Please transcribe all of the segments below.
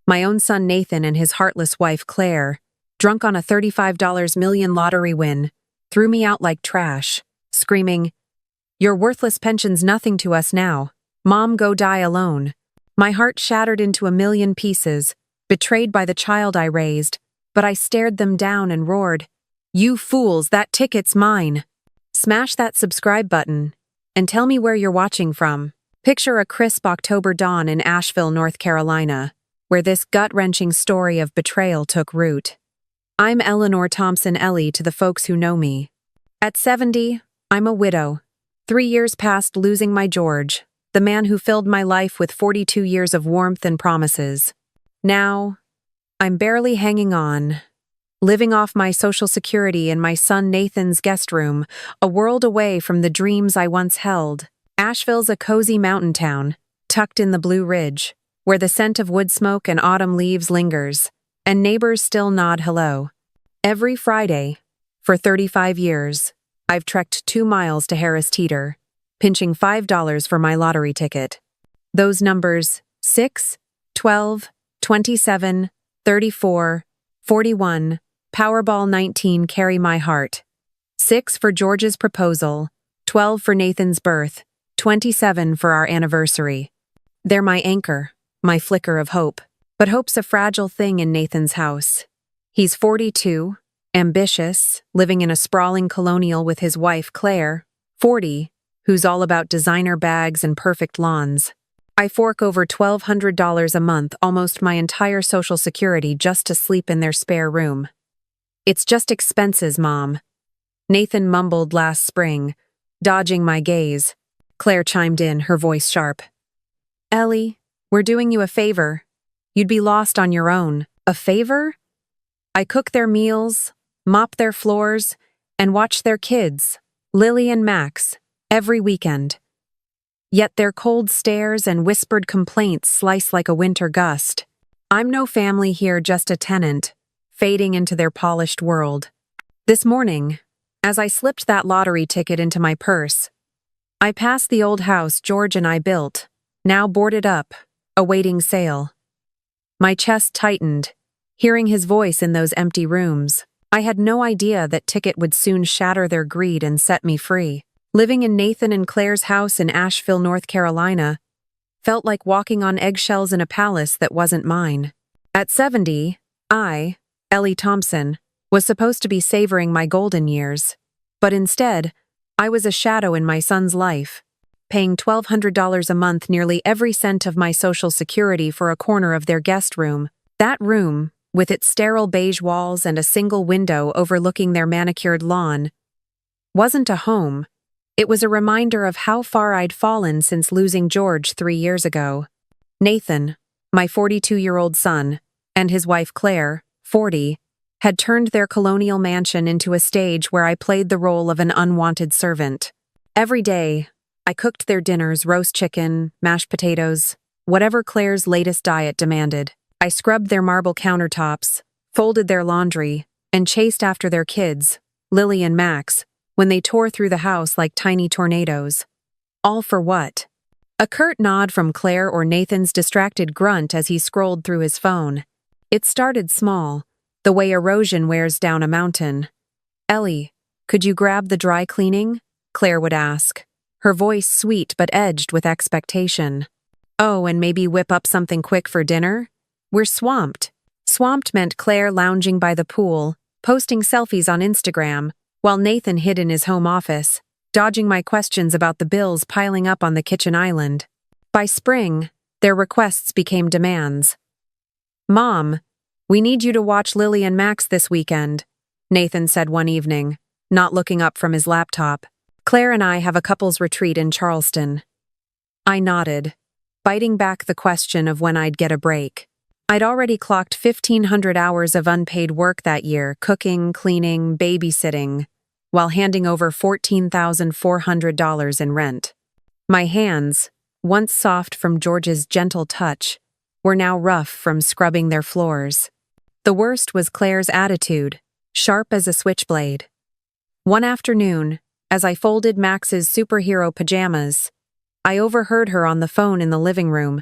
My own son Nathan and his heartless wife Claire, drunk on a $35 million lottery win, threw me out like trash, screaming, "Your worthless pension's nothing to us now. Mom, go die alone." My heart shattered into a million pieces, betrayed by the child I raised, but I stared them down and roared, "You fools, that ticket's mine." Smash that subscribe button and tell me where you're watching from. Picture a crisp October dawn in Asheville, North Carolina, where this gut-wrenching story of betrayal took root. I'm Eleanor Thompson Ellie to the folks who know me. At 70, I'm a widow, 3 years past losing my George, the man who filled my life with 42 years of warmth and promises. Now, I'm barely hanging on, living off my Social Security in my son Nathan's guest room, a world away from the dreams I once held. Asheville's a cozy mountain town, tucked in the Blue Ridge, where the scent of wood smoke and autumn leaves lingers, and neighbors still nod hello. Every Friday, for 35 years, I've trekked 2 miles to Harris Teeter, pinching $5 for my lottery ticket. Those numbers 6, 12, 27, 34, 41, Powerball 19 carry my heart. 6 for George's proposal, 12 for Nathan's birth, 27 for our anniversary. They're my anchor, my flicker of hope. But hope's a fragile thing in Nathan's house. He's 42, ambitious, living in a sprawling colonial with his wife Claire, 40, who's all about designer bags and perfect lawns. I fork over $1,200 a month, almost my entire Social Security, just to sleep in their spare room. "It's just expenses, Mom," Nathan mumbled last spring, dodging my gaze. Claire chimed in, her voice sharp. "Ellie, we're doing you a favor. You'd be lost on your own." "A favor?" "I cook their meals, mop their floors, and watch their kids, Lily and Max, every weekend. Yet their cold stares and whispered complaints slice like a winter gust. I'm no family here, just a tenant, fading into their polished world." This morning, as I slipped that lottery ticket into my purse, I passed the old house George and I built, now boarded up, awaiting sale. My chest tightened, hearing his voice in those empty rooms. I had no idea that ticket would soon shatter their greed and set me free. Living in Nathan and Claire's house in Asheville, North Carolina, felt like walking on eggshells in a palace that wasn't mine. At 70, I, Ellie Thompson, was supposed to be savoring my golden years. But instead, I was a shadow in my son's life, paying $1,200 a month, nearly every cent of my Social Security, for a corner of their guest room. That room, with its sterile beige walls and a single window overlooking their manicured lawn, wasn't a home. It was a reminder of how far I'd fallen since losing George 3 years ago. Nathan, my 42-year-old son, and his wife Claire, 40, had turned their colonial mansion into a stage where I played the role of an unwanted servant. Every day, I cooked their dinners: roast chicken, mashed potatoes, whatever Claire's latest diet demanded. I scrubbed their marble countertops, folded their laundry, and chased after their kids, Lily and Max, when they tore through the house like tiny tornadoes. All for what? A curt nod from Claire or Nathan's distracted grunt as he scrolled through his phone. It started small, the way erosion wears down a mountain. "Ellie, could you grab the dry cleaning?" Claire would ask, her voice sweet but edged with expectation. "Oh, and maybe whip up something quick for dinner? We're swamped." Swamped meant Claire lounging by the pool, posting selfies on Instagram, while Nathan hid in his home office, dodging my questions about the bills piling up on the kitchen island. By spring, their requests became demands. "Mom, we need you to watch Lily and Max this weekend," Nathan said one evening, not looking up from his laptop. "Claire and I have a couples retreat in Charleston." I nodded, biting back the question of when I'd get a break. I'd already clocked 1,500 hours of unpaid work that year, cooking, cleaning, babysitting, while handing over $14,400 in rent. My hands, once soft from George's gentle touch, were now rough from scrubbing their floors. The worst was Claire's attitude, sharp as a switchblade. One afternoon, as I folded Max's superhero pajamas, I overheard her on the phone in the living room.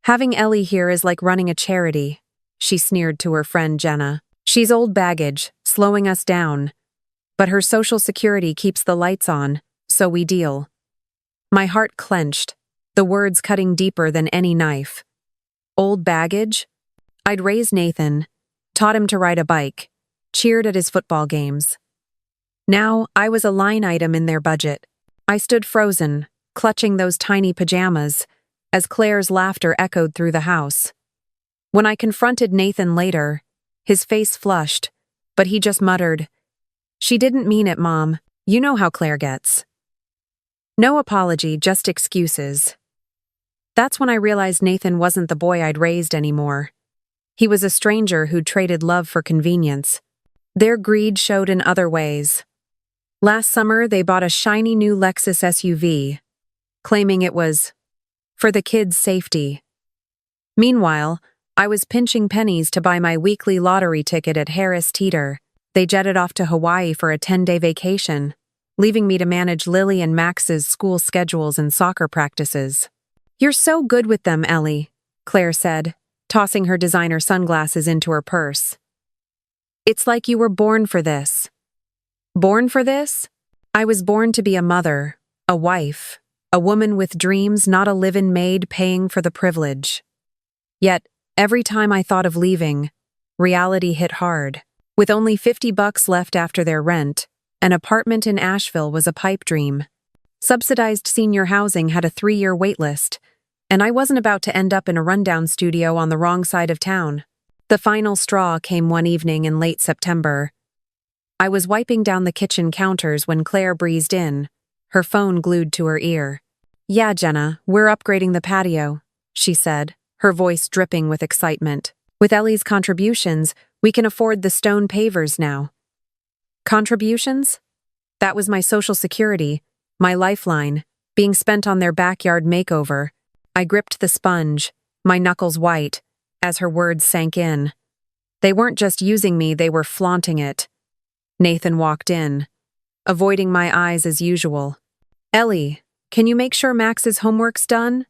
"Having Ellie here is like running a charity. she sneered to her friend Jenna. She's old baggage, slowing us down. But her social security keeps the lights on, so we deal. My heart clenched, the words cutting deeper than any knife. Old baggage? I'd raised Nathan, taught him to ride a bike, cheered at his football games. Now I was a line item in their budget. I stood frozen, clutching those tiny pajamas, as Claire's laughter echoed through the house. When I confronted Nathan later, his face flushed, but he just muttered, "She didn't mean it, Mom. You know how Claire gets." No apology, just excuses. That's when I realized Nathan wasn't the boy I'd raised anymore. He was a stranger who'd traded love for convenience. Their greed showed in other ways. Last summer, they bought a shiny new Lexus SUV, claiming it was for the kids' safety. Meanwhile, I was pinching pennies to buy my weekly lottery ticket at Harris Teeter. They jetted off to Hawaii for a 10-day vacation, leaving me to manage Lily and Max's school schedules and soccer practices. "You're so good with them, Ellie," Claire said, tossing her designer sunglasses into her purse. "It's like you were born for this." Born for this? I was born to be a mother, a wife, a woman with dreams, not a live-in maid paying for the privilege. Yet, every time I thought of leaving, reality hit hard. With only $50 left after their rent, an apartment in Asheville was a pipe dream. Subsidized senior housing had a 3-year waitlist, and I wasn't about to end up in a rundown studio on the wrong side of town. The final straw came one evening in late September. I was wiping down the kitchen counters when Claire breezed in, her phone glued to her ear. "Yeah, Jenna, we're upgrading the patio," she said, her voice dripping with excitement. "With Ellie's contributions, we can afford the stone pavers now." Contributions? That was my social security, my lifeline, being spent on their backyard makeover. I gripped the sponge, my knuckles white, as her words sank in. They weren't just using me, they were flaunting it. Nathan walked in, avoiding my eyes as usual. "Ellie, can you make sure Max's homework's done?"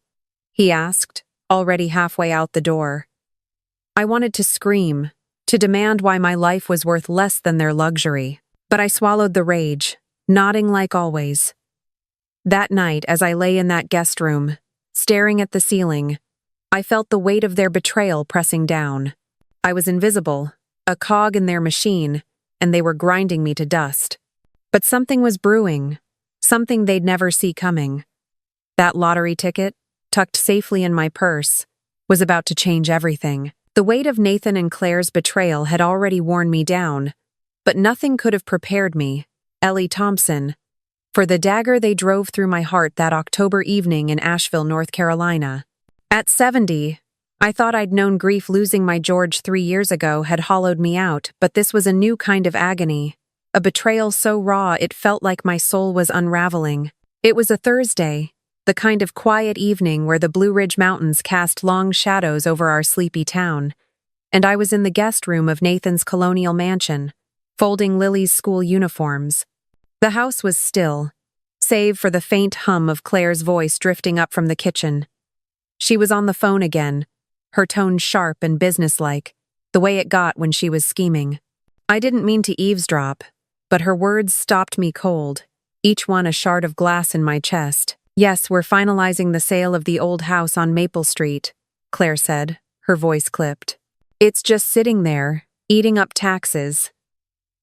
he asked, already halfway out the door. I wanted to scream, to demand why my life was worth less than their luxury, but I swallowed the rage, nodding like always. That night, as I lay in that guest room, staring at the ceiling, I felt the weight of their betrayal pressing down. I was invisible, a cog in their machine, and they were grinding me to dust. But something was brewing, something they'd never see coming. That lottery ticket, tucked safely in my purse, was about to change everything. The weight of Nathan and Claire's betrayal had already worn me down, but nothing could have prepared me, Ellie Thompson, for the dagger they drove through my heart that October evening in Asheville, North Carolina. At 70, I thought I'd known grief. Losing my George 3 years ago had hollowed me out, but this was a new kind of agony, a betrayal so raw it felt like my soul was unraveling. It was a Thursday, the kind of quiet evening where the Blue Ridge Mountains cast long shadows over our sleepy town, and I was in the guest room of Nathan's colonial mansion, folding Lily's school uniforms. The house was still, save for the faint hum of Claire's voice drifting up from the kitchen. She was on the phone again, her tone sharp and businesslike, the way it got when she was scheming. I didn't mean to eavesdrop, but her words stopped me cold, each one a shard of glass in my chest. "Yes, we're finalizing the sale of the old house on Maple Street," Claire said, her voice clipped. "It's just sitting there, eating up taxes.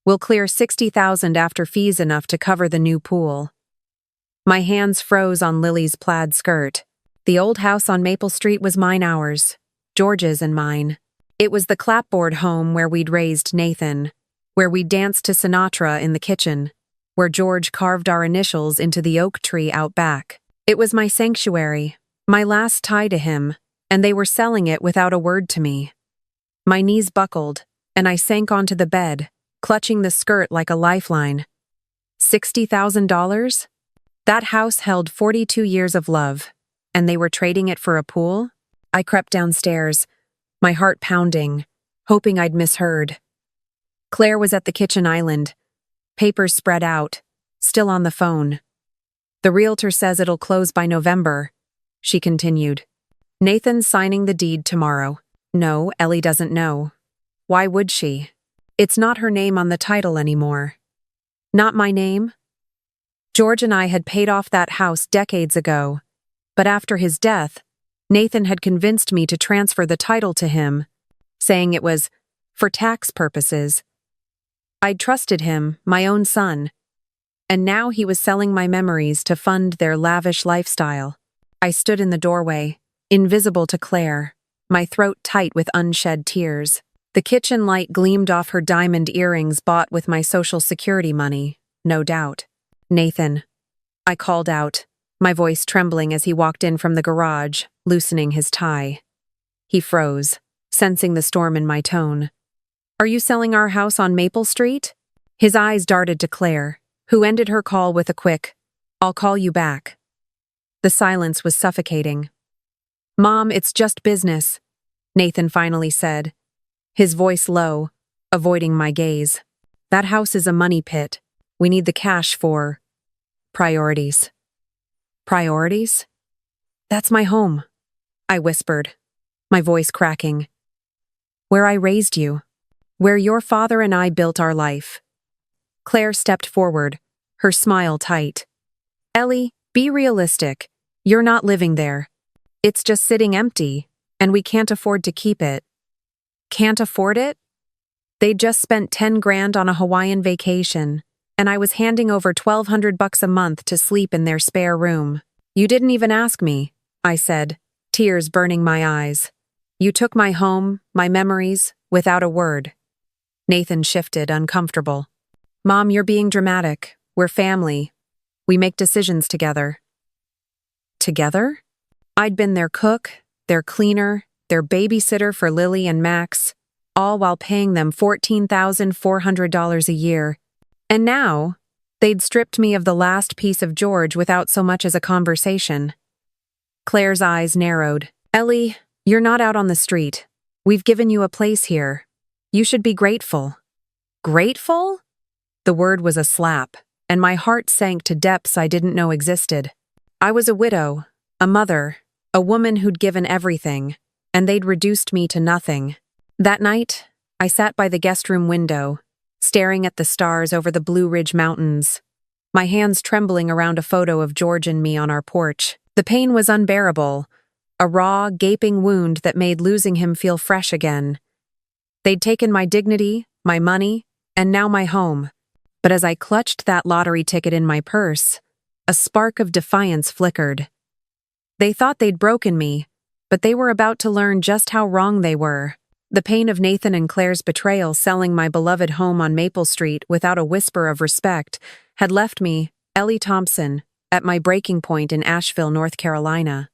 We'll clear $60,000 after fees enough to cover the new pool." My hands froze on Lily's plaid skirt. The old house on Maple Street was mine, ours, George's and mine. It was the clapboard home where we'd raised Nathan, where we'd danced to Sinatra in the kitchen, where George carved our initials into the oak tree out back. It was my sanctuary, my last tie to him, and they were selling it without a word to me. My knees buckled, and I sank onto the bed, clutching the skirt like a lifeline. $60,000? That house held 42 years of love, and they were trading it for a pool? I crept downstairs, my heart pounding, hoping I'd misheard. Claire was at the kitchen island, papers spread out, still on the phone. "The realtor says it'll close by November," she continued. "Nathan's signing the deed tomorrow." No, Ellie doesn't know. Why would she? It's not her name on the title anymore. Not my name? George and I had paid off that house decades ago, but after his death, Nathan had convinced me to transfer the title to him, saying it was for tax purposes. I'd trusted him, my own son, and now he was selling my memories to fund their lavish lifestyle. I stood in the doorway, invisible to Claire, my throat tight with unshed tears. The kitchen light gleamed off her diamond earrings bought with my Social Security money, no doubt. Nathan, I called out, my voice trembling as he walked in from the garage, loosening his tie. He froze, sensing the storm in my tone. Are you selling our house on Maple Street? His eyes darted to Claire, who ended her call with a quick, I'll call you back. The silence was suffocating. Mom, it's just business, Nathan finally said, his voice low, avoiding my gaze. That house is a money pit. We need the cash for priorities. Priorities? That's my home, I whispered, my voice cracking. Where I raised you. Where your father and I built our life. Claire stepped forward, her smile tight. Ellie, be realistic. You're not living there. It's just sitting empty, and we can't afford to keep it. Can't afford it? They'd just spent 10 grand on a Hawaiian vacation, and I was handing over $1,200 a month to sleep in their spare room. You didn't even ask me, I said, tears burning my eyes. You took my home, my memories, without a word. Nathan shifted, uncomfortable. Mom, you're being dramatic. We're family. We make decisions together. Together? I'd been their cook, their cleaner, their babysitter for Lily and Max, all while paying them $14,400 a year. And now, they'd stripped me of the last piece of George without so much as a conversation. Claire's eyes narrowed. Ellie, you're not out on the street. We've given you a place here. You should be grateful. Grateful? The word was a slap, and my heart sank to depths I didn't know existed. I was a widow, a mother, a woman who'd given everything, and they'd reduced me to nothing. That night, I sat by the guest room window, staring at the stars over the Blue Ridge Mountains, my hands trembling around a photo of George and me on our porch. The pain was unbearable, a raw, gaping wound that made losing him feel fresh again. They'd taken my dignity, my money, and now my home. But as I clutched that lottery ticket in my purse, a spark of defiance flickered. They thought they'd broken me, but they were about to learn just how wrong they were. The pain of Nathan and Claire's betrayal selling my beloved home on Maple Street without a whisper of respect had left me, Ellie Thompson, at my breaking point in Asheville, North Carolina.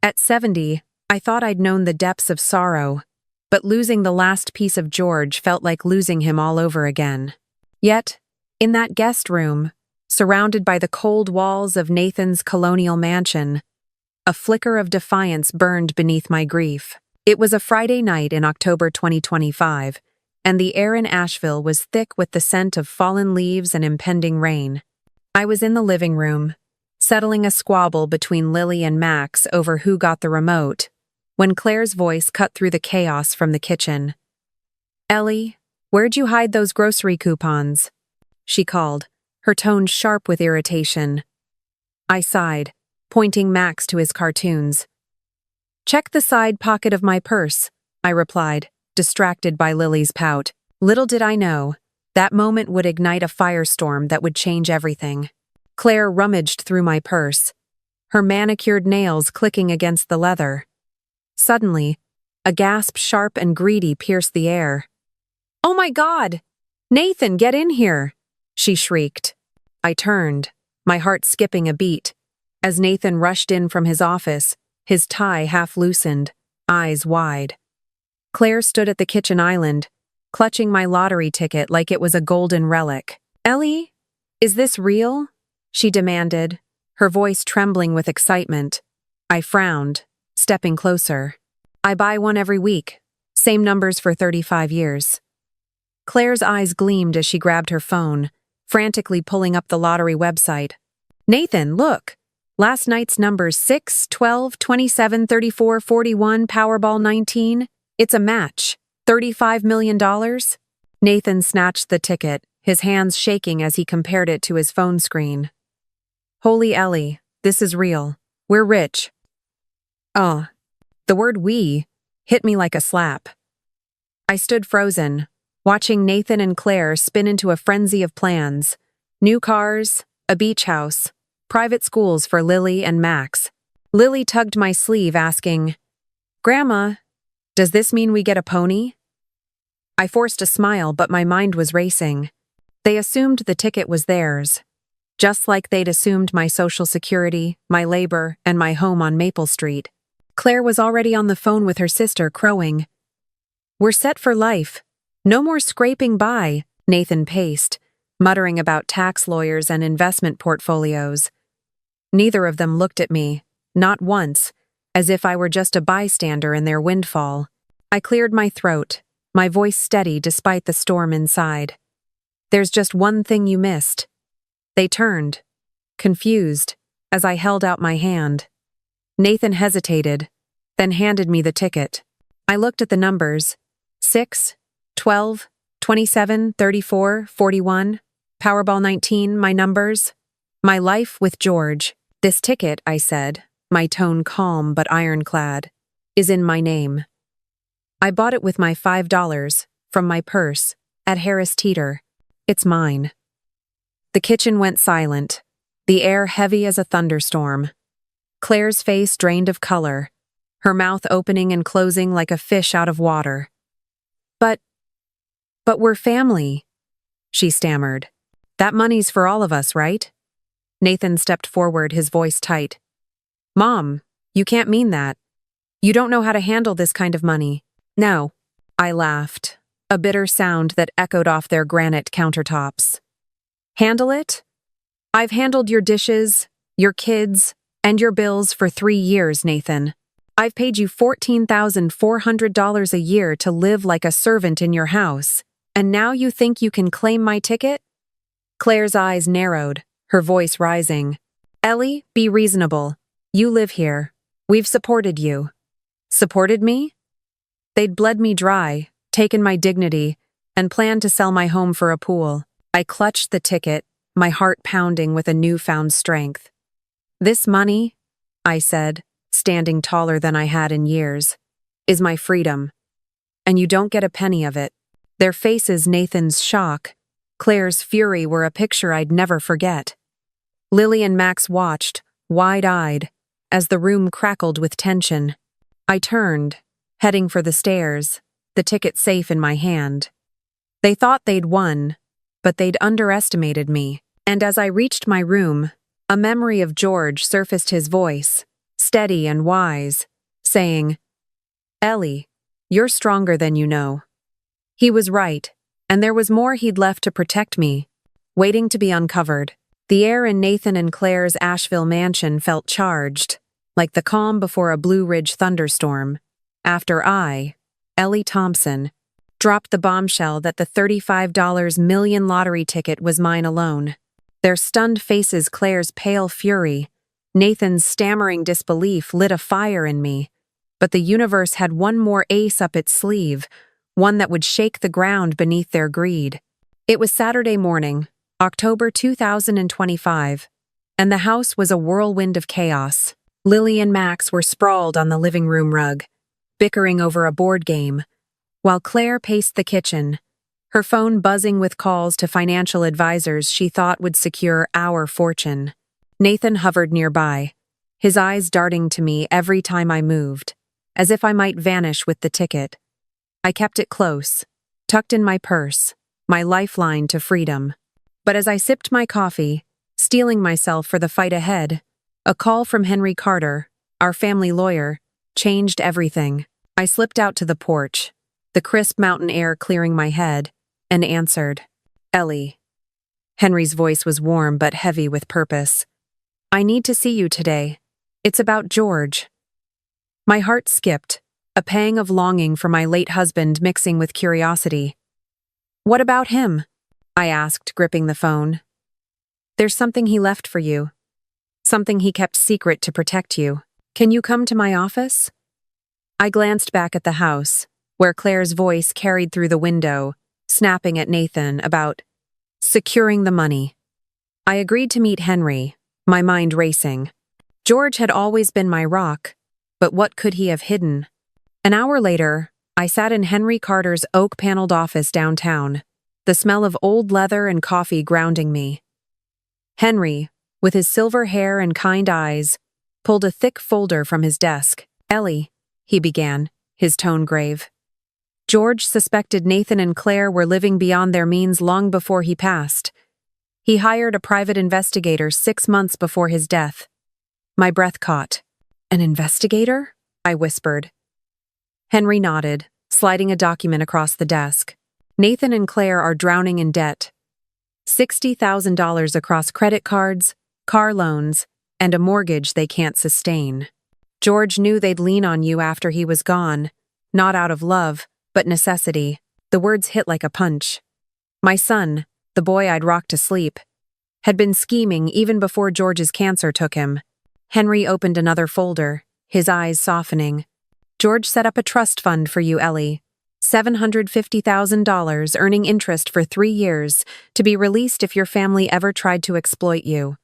At 70, I thought I'd known the depths of sorrow, but losing the last piece of George felt like losing him all over again. Yet, in that guest room, surrounded by the cold walls of Nathan's colonial mansion, a flicker of defiance burned beneath my grief. It was a Friday night in October 2025, and the air in Asheville was thick with the scent of fallen leaves and impending rain. I was in the living room, settling a squabble between Lily and Max over who got the remote, when Claire's voice cut through the chaos from the kitchen. Ellie, where'd you hide those grocery coupons? She called, her tone sharp with irritation. I sighed, pointing Max to his cartoons. Check the side pocket of my purse, I replied, distracted by Lily's pout. Little did I know, that moment would ignite a firestorm that would change everything. Claire rummaged through my purse, her manicured nails clicking against the leather. Suddenly, a gasp sharp and greedy pierced the air. Oh my God! Nathan, get in here! She shrieked. I turned, my heart skipping a beat, as Nathan rushed in from his office, his tie half loosened, eyes wide. Claire stood at the kitchen island, clutching my lottery ticket like it was a golden relic. Ellie, is this real? She demanded, her voice trembling with excitement. I frowned, stepping closer. I buy one every week, same numbers for 35 years. Claire's eyes gleamed as she grabbed her phone, frantically pulling up the lottery website. Nathan, look! Last night's numbers 6, 12, 27, 34, 41, Powerball 19. It's a match. $35 million? Nathan snatched the ticket, his hands shaking as he compared it to his phone screen. Holy Ellie, this is real. We're rich. Oh, the word we hit me like a slap. I stood frozen, watching Nathan and Claire spin into a frenzy of plans. New cars, a beach house, private schools for Lily and Max. Lily tugged my sleeve, asking, Grandma, does this mean we get a pony? I forced a smile, but my mind was racing. They assumed the ticket was theirs, just like they'd assumed my social security, my labor, and my home on Maple Street. Claire was already on the phone with her sister, crowing. We're set for life. No more scraping by, Nathan paced, muttering about tax lawyers and investment portfolios. Neither of them looked at me, not once, as if I were just a bystander in their windfall. I cleared my throat, my voice steady despite the storm inside. There's just one thing you missed. They turned, confused, as I held out my hand. Nathan hesitated, then handed me the ticket. I looked at the numbers. 6, 12, 27, 34, 41, Powerball 19, my numbers. My life with George. This ticket, I said, my tone calm but ironclad, is in my name. I bought it with my $5, from my purse, at Harris Teeter. It's mine. The kitchen went silent, the air heavy as a thunderstorm. Claire's face drained of color, her mouth opening and closing like a fish out of water. But we're family, she stammered. That money's for all of us, right? Nathan stepped forward, his voice tight. Mom, you can't mean that. You don't know how to handle this kind of money. No, I laughed, a bitter sound that echoed off their granite countertops. Handle it? I've handled your dishes, your kids, and your bills for 3 years, Nathan. I've paid you $14,400 a year to live like a servant in your house, and now you think you can claim my ticket? Claire's eyes narrowed, her voice rising. Ellie, be reasonable. You live here. We've supported you. Supported me? They'd bled me dry, taken my dignity, and planned to sell my home for a pool. I clutched the ticket, my heart pounding with a newfound strength. This money, I said, standing taller than I had in years, is my freedom. And you don't get a penny of it. Their faces, Nathan's shock, Claire's fury, were a picture I'd never forget. Lily and Max watched, wide-eyed, as the room crackled with tension. I turned, heading for the stairs, the ticket safe in my hand. They thought they'd won, but they'd underestimated me. And as I reached my room, a memory of George surfaced, his voice, steady and wise, saying, Ellie, you're stronger than you know. He was right, and there was more he'd left to protect me, waiting to be uncovered. The air in Nathan and Claire's Asheville mansion felt charged, like the calm before a Blue Ridge thunderstorm, after I, Ellie Thompson, dropped the bombshell that the $35 million lottery ticket was mine alone. Their stunned faces, Claire's pale fury, Nathan's stammering disbelief lit a fire in me. But the universe had one more ace up its sleeve, one that would shake the ground beneath their greed. It was Saturday morning, October 2025, and the house was a whirlwind of chaos. Lily and Max were sprawled on the living room rug, bickering over a board game, while Claire paced the kitchen, her phone buzzing with calls to financial advisors she thought would secure our fortune. Nathan hovered nearby, his eyes darting to me every time I moved, as if I might vanish with the ticket. I kept it close, tucked in my purse, my lifeline to freedom. But as I sipped my coffee, steeling myself for the fight ahead, a call from Henry Carter, our family lawyer, changed everything. I slipped out to the porch, the crisp mountain air clearing my head, and answered. Ellie. Henry's voice was warm but heavy with purpose. I need to see you today. It's about George. My heart skipped, a pang of longing for my late husband mixing with curiosity. What about him? I asked, gripping the phone. There's something he left for you. Something he kept secret to protect you. Can you come to my office? I glanced back at the house, where Claire's voice carried through the window, snapping at Nathan about securing the money. I agreed to meet Henry, my mind racing. George had always been my rock, but what could he have hidden? An hour later, I sat in Henry Carter's oak-paneled office downtown, the smell of old leather and coffee grounding me. Henry, with his silver hair and kind eyes, pulled a thick folder from his desk. "Ellie," he began, his tone grave. "George suspected Nathan and Claire were living beyond their means long before he passed. He hired a private investigator 6 months before his death." My breath caught. "An investigator?" I whispered. Henry nodded, sliding a document across the desk. "Nathan and Claire are drowning in debt. $60,000 across credit cards, car loans, and a mortgage they can't sustain. George knew they'd lean on you after he was gone, not out of love, but necessity." The words hit like a punch. My son, the boy I'd rocked to sleep, had been scheming even before George's cancer took him. Henry opened another folder, his eyes softening. "George set up a trust fund for you, Ellie. $750,000 earning interest for 3 years, to be released if your family ever tried to exploit you."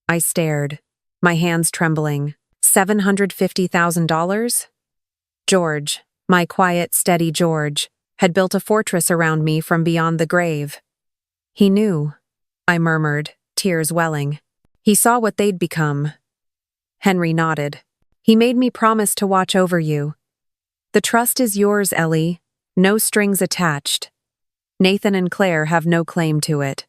I stared, my hands trembling. $750,000? George, my quiet, steady George, had built a fortress around me from beyond the grave. "He knew," I murmured, tears welling. "He saw what they'd become." Henry nodded. "He made me promise to watch over you. The trust is yours, Ellie. No strings attached. Nathan and Claire have no claim to it."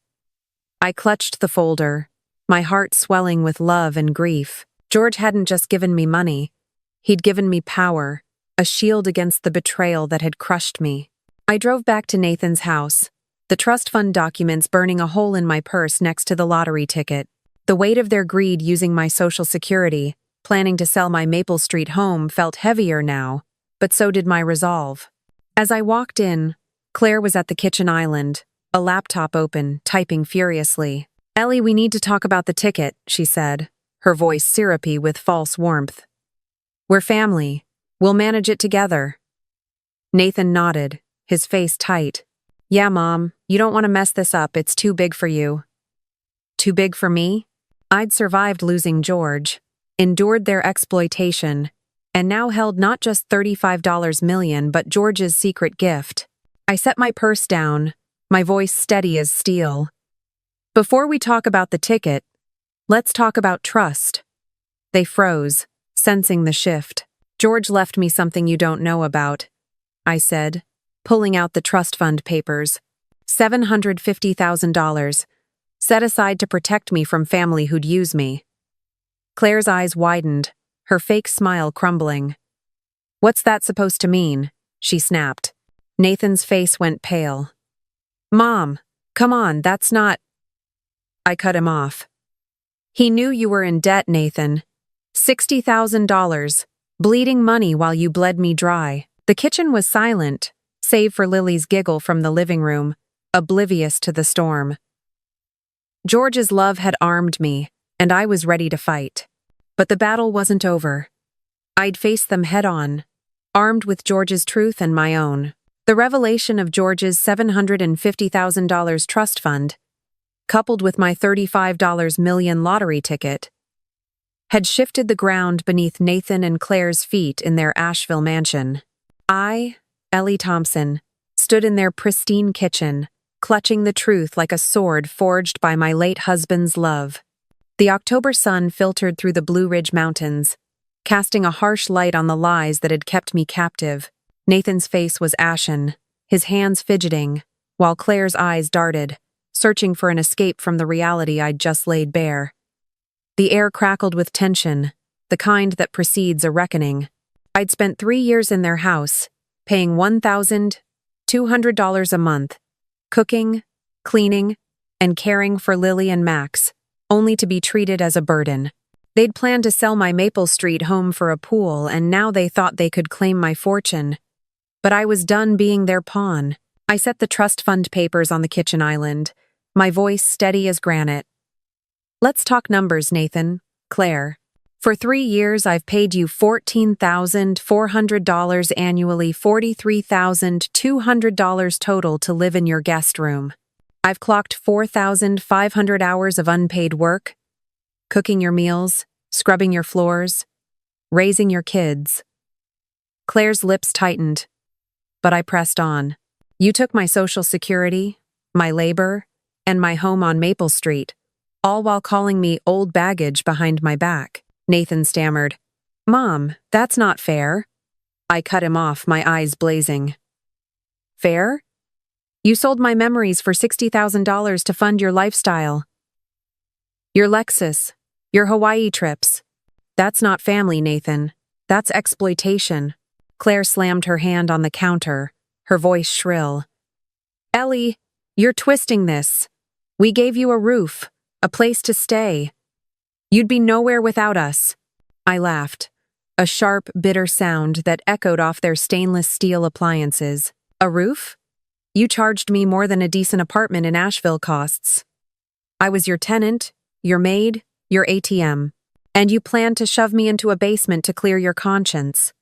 I clutched the folder, my heart swelling with love and grief. George hadn't just given me money. He'd given me power, a shield against the betrayal that had crushed me. I drove back to Nathan's house, the trust fund documents burning a hole in my purse next to the lottery ticket. The weight of their greed using my Social Security, planning to sell my Maple Street home, felt heavier now, but so did my resolve. As I walked in, Claire was at the kitchen island, a laptop open, typing furiously. "Ellie, we need to talk about the ticket," she said, her voice syrupy with false warmth. "We're family. We'll manage it together." Nathan nodded, his face tight. "Yeah, Mom, you don't want to mess this up. It's too big for you." Too big for me? I'd survived losing George, endured their exploitation, and now held not just $35 million but George's secret gift. I set my purse down, my voice steady as steel. "Before we talk about the ticket, let's talk about trust." They froze, sensing the shift. "George left me something you don't know about," I said, pulling out the trust fund papers. $750,000, set aside to protect me from family who'd use me. Claire's eyes widened, her fake smile crumbling. "What's that supposed to mean?" she snapped. Nathan's face went pale. "Mom, come on, that's not—" I cut him off. "He knew you were in debt, Nathan. $60,000, bleeding money while you bled me dry." The kitchen was silent, save for Lily's giggle from the living room, oblivious to the storm. George's love had armed me, and I was ready to fight. But the battle wasn't over. I'd face them head-on, armed with George's truth and my own. The revelation of George's $750,000 trust fund, coupled with my $35 million lottery ticket, had shifted the ground beneath Nathan and Claire's feet in their Asheville mansion. I, Ellie Thompson, stood in their pristine kitchen, clutching the truth like a sword forged by my late husband's love. The October sun filtered through the Blue Ridge Mountains, casting a harsh light on the lies that had kept me captive. Nathan's face was ashen, his hands fidgeting, while Claire's eyes darted, searching for an escape from the reality I'd just laid bare. The air crackled with tension, the kind that precedes a reckoning. I'd spent 3 years in their house, paying $1,200 a month, cooking, cleaning, and caring for Lily and Max, only to be treated as a burden. They'd planned to sell my Maple Street home for a pool, and now they thought they could claim my fortune. But I was done being their pawn. I set the trust fund papers on the kitchen island, my voice steady as granite. "Let's talk numbers, Nathan. Claire. For 3 years, I've paid you $14,400 annually, $43,200 total to live in your guest room. I've clocked 4,500 hours of unpaid work, cooking your meals, scrubbing your floors, raising your kids. Claire's lips tightened, but I pressed on. You took my Social Security, my labor, and my home on Maple Street, all while calling me old baggage behind my back. Nathan stammered. Mom, that's not fair. I cut him off, my eyes blazing. Fair? You sold my memories for $60,000 to fund your lifestyle. Your Lexus, your Hawaii trips. That's not family, Nathan. That's exploitation. Claire slammed her hand on the counter, her voice shrill. Ellie, you're twisting this. We gave you a roof, a place to stay. You'd be nowhere without us. I laughed, a sharp, bitter sound that echoed off their stainless steel appliances. A roof? You charged me more than a decent apartment in Asheville costs. I was your tenant, your maid, your ATM. And you planned to shove me into a basement to clear your conscience.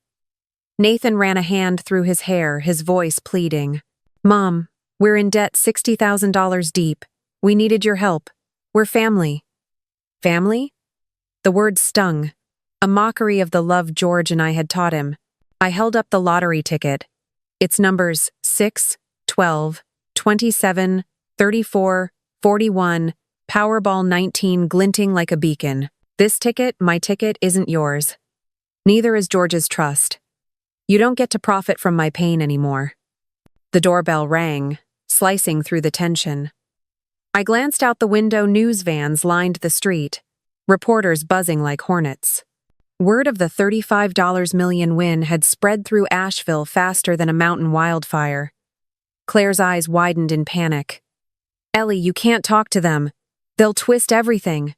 Nathan ran a hand through his hair, his voice pleading. Mom, we're in debt $60,000 deep. We needed your help. We're family. Family? The word stung, a mockery of the love George and I had taught him. I held up the lottery ticket. Its numbers 6, 12, 27, 34, 41, Powerball 19 glinting like a beacon. This ticket, my ticket, isn't yours. Neither is George's trust. You don't get to profit from my pain anymore. The doorbell rang, slicing through the tension. I glanced out the window. News vans lined the street, reporters buzzing like hornets. Word of the $35 million win had spread through Asheville faster than a mountain wildfire. Claire's eyes widened in panic. Ellie, you can't talk to them. They'll twist everything.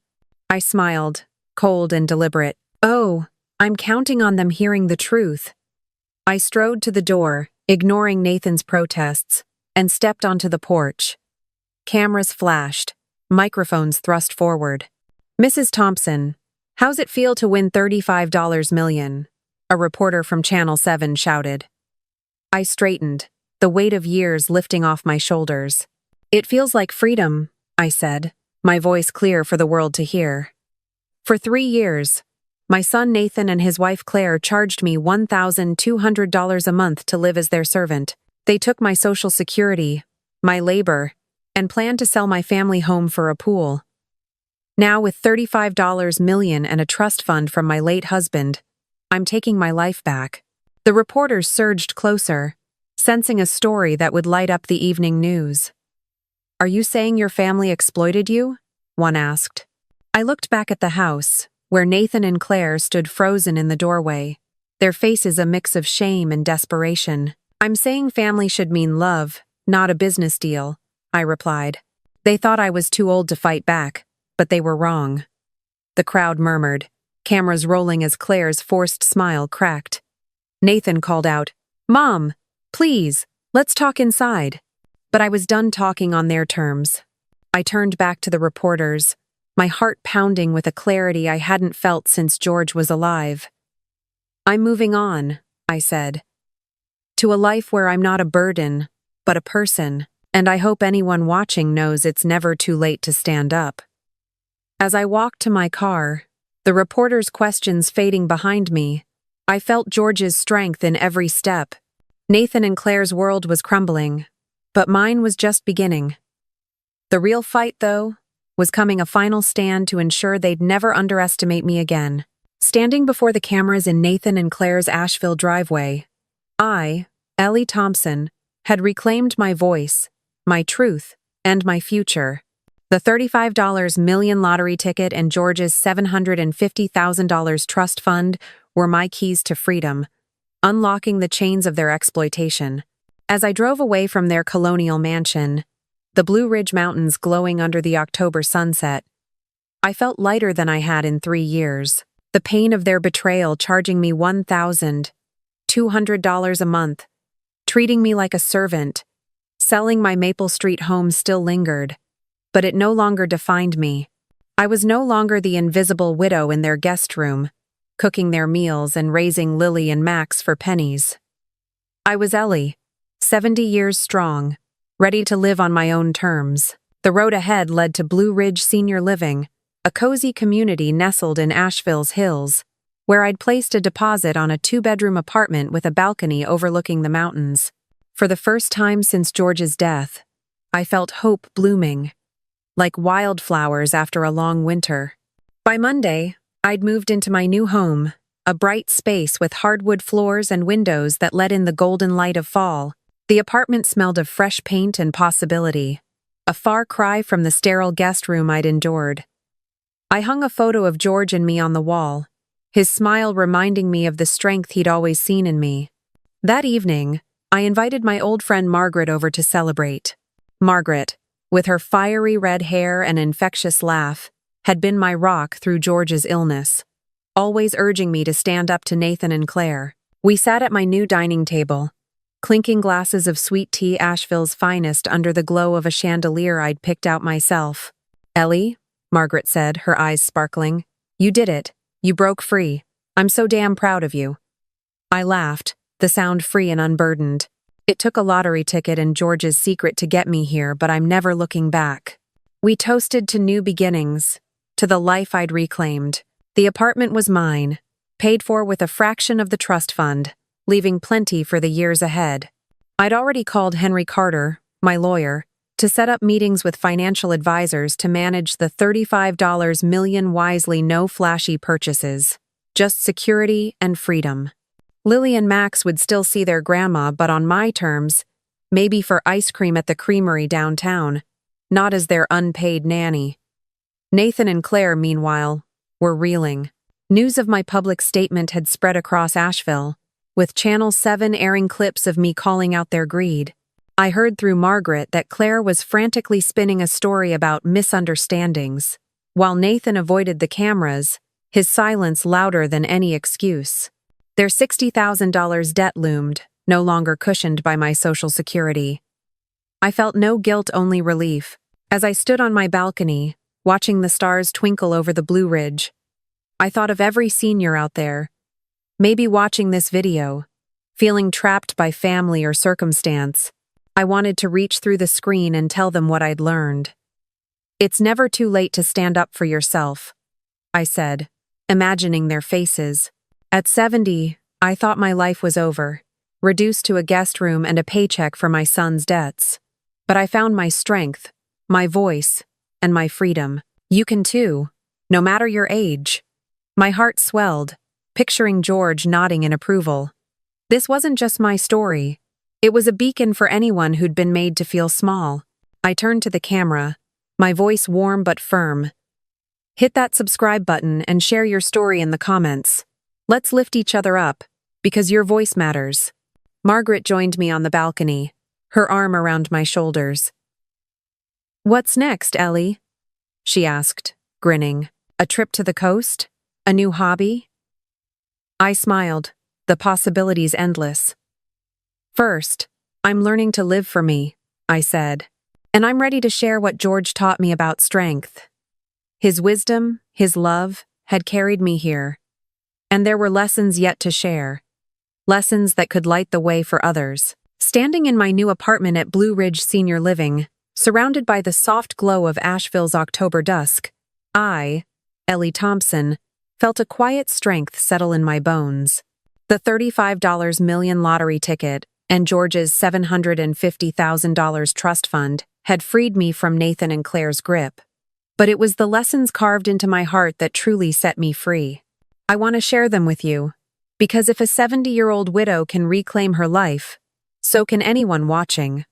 I smiled, cold and deliberate. Oh, I'm counting on them hearing the truth. I strode to the door, ignoring Nathan's protests, and stepped onto the porch. Cameras flashed, microphones thrust forward. Mrs. Thompson, how's it feel to win $35 million? A reporter from Channel 7 shouted. I straightened, the weight of years lifting off my shoulders. It feels like freedom, I said, my voice clear for the world to hear. For 3 years, my son Nathan and his wife Claire charged me $1,200 a month to live as their servant. They took my Social Security, my labor, and planned to sell my family home for a pool. Now, with $35 million and a trust fund from my late husband, I'm taking my life back. The reporters surged closer, sensing a story that would light up the evening news. Are you saying your family exploited you? One asked. I looked back at the house, where Nathan and Claire stood frozen in the doorway, their faces a mix of shame and desperation. I'm saying family should mean love, not a business deal, I replied. They thought I was too old to fight back, but they were wrong. The crowd murmured, cameras rolling as Claire's forced smile cracked. Nathan called out, Mom, please, let's talk inside. But I was done talking on their terms. I turned back to the reporters, my heart pounding with a clarity I hadn't felt since George was alive. I'm moving on, I said, to a life where I'm not a burden, but a person, and I hope anyone watching knows it's never too late to stand up. As I walked to my car, the reporter's questions fading behind me, I felt George's strength in every step. Nathan and Claire's world was crumbling, but mine was just beginning. The real fight, though, was coming, a final stand to ensure they'd never underestimate me again. Standing before the cameras in Nathan and Claire's Asheville driveway, I, Ellie Thompson, had reclaimed my voice, my truth, and my future. The $35 million lottery ticket and George's $750,000 trust fund were my keys to freedom, unlocking the chains of their exploitation. As I drove away from their colonial mansion, the Blue Ridge Mountains glowing under the October sunset, I felt lighter than I had in 3 years. The pain of their betrayal, charging me $1,200 a month, treating me like a servant, selling my Maple Street home, still lingered, but it no longer defined me. I was no longer the invisible widow in their guest room, cooking their meals and raising Lily and Max for pennies. I was Ellie, 70 years strong, ready to live on my own terms. The road ahead led to Blue Ridge Senior Living, a cozy community nestled in Asheville's hills, where I'd placed a deposit on a 2-bedroom apartment with a balcony overlooking the mountains. For the first time since George's death, I felt hope blooming, like wildflowers after a long winter. By Monday, I'd moved into my new home, a bright space with hardwood floors and windows that let in the golden light of fall. The apartment smelled of fresh paint and possibility, a far cry from the sterile guest room I'd endured. I hung a photo of George and me on the wall, his smile reminding me of the strength he'd always seen in me. That evening, I invited my old friend Margaret over to celebrate. Margaret, with her fiery red hair and infectious laugh, had been my rock through George's illness, always urging me to stand up to Nathan and Claire. We sat at my new dining table, clinking glasses of sweet tea, Asheville's finest, under the glow of a chandelier I'd picked out myself. "Ellie," Margaret said, her eyes sparkling, "you did it. You broke free. I'm so damn proud of you." I laughed, the sound free and unburdened. It took a lottery ticket and George's secret to get me here, but I'm never looking back. We toasted to new beginnings, to the life I'd reclaimed. The apartment was mine, paid for with a fraction of the trust fund, leaving plenty for the years ahead. I'd already called Henry Carter, my lawyer, to set up meetings with financial advisors to manage the $35 million wisely, no flashy purchases, just security and freedom. Lily and Max would still see their grandma, but on my terms, maybe for ice cream at the creamery downtown, not as their unpaid nanny. Nathan and Claire, meanwhile, were reeling. News of my public statement had spread across Asheville, with Channel 7 airing clips of me calling out their greed. I heard through Margaret that Claire was frantically spinning a story about misunderstandings, while Nathan avoided the cameras, his silence louder than any excuse. Their $60,000 debt loomed, no longer cushioned by my Social Security. I felt no guilt, only relief. As I stood on my balcony, watching the stars twinkle over the Blue Ridge, I thought of every senior out there, maybe watching this video, feeling trapped by family or circumstance. I wanted to reach through the screen and tell them what I'd learned. "It's never too late to stand up for yourself," I said, imagining their faces. At 70, I thought my life was over, reduced to a guest room and a paycheck for my son's debts. But I found my strength, my voice, and my freedom. You can too, no matter your age. My heart swelled, picturing George nodding in approval. This wasn't just my story. It was a beacon for anyone who'd been made to feel small. I turned to the camera, my voice warm but firm. "Hit that subscribe button and share your story in the comments. Let's lift each other up, because your voice matters." Margaret joined me on the balcony, her arm around my shoulders. "What's next, Ellie?" she asked, grinning. "A trip to the coast? A new hobby?" I smiled, the possibilities endless. "First, I'm learning to live for me," I said. "And I'm ready to share what George taught me about strength. His wisdom, his love, had carried me here. And there were lessons yet to share. Lessons that could light the way for others." Standing in my new apartment at Blue Ridge Senior Living, surrounded by the soft glow of Asheville's October dusk, I, Ellie Thompson, felt a quiet strength settle in my bones. The $35 million lottery ticket and George's $750,000 trust fund had freed me from Nathan and Claire's grip. But it was the lessons carved into my heart that truly set me free. I want to share them with you, because if a 70-year-old widow can reclaim her life, so can anyone watching.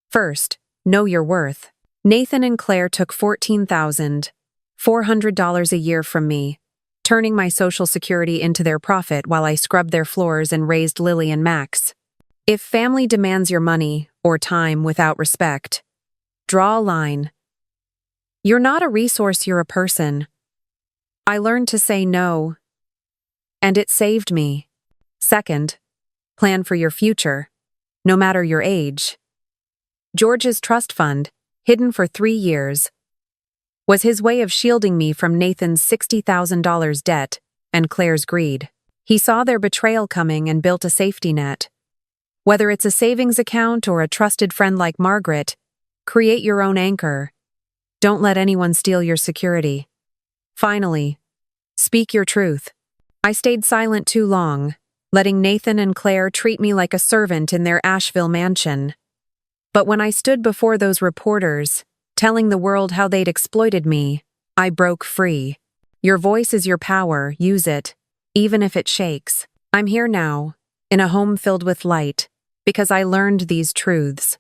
First, know your worth. Nathan and Claire took $14,400 a year from me, turning my Social Security into their profit while I scrubbed their floors and raised Lily and Max. If family demands your money or time without respect, draw a line. You're not a resource, you're a person. I learned to say no, and it saved me. Second, plan for your future, no matter your age. George's trust fund, hidden for 3 years, was his way of shielding me from Nathan's $60,000 debt and Claire's greed. He saw their betrayal coming and built a safety net. Whether it's a savings account or a trusted friend like Margaret, create your own anchor. Don't let anyone steal your security. Finally, speak your truth. I stayed silent too long, letting Nathan and Claire treat me like a servant in their Asheville mansion. But when I stood before those reporters, telling the world how they'd exploited me, I broke free. Your voice is your power, use it, even if it shakes. I'm here now, in a home filled with light, because I learned these truths.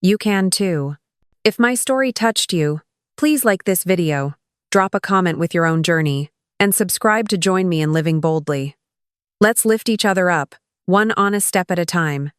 You can too. If my story touched you, please like this video, drop a comment with your own journey, and subscribe to join me in living boldly. Let's lift each other up, one honest step at a time.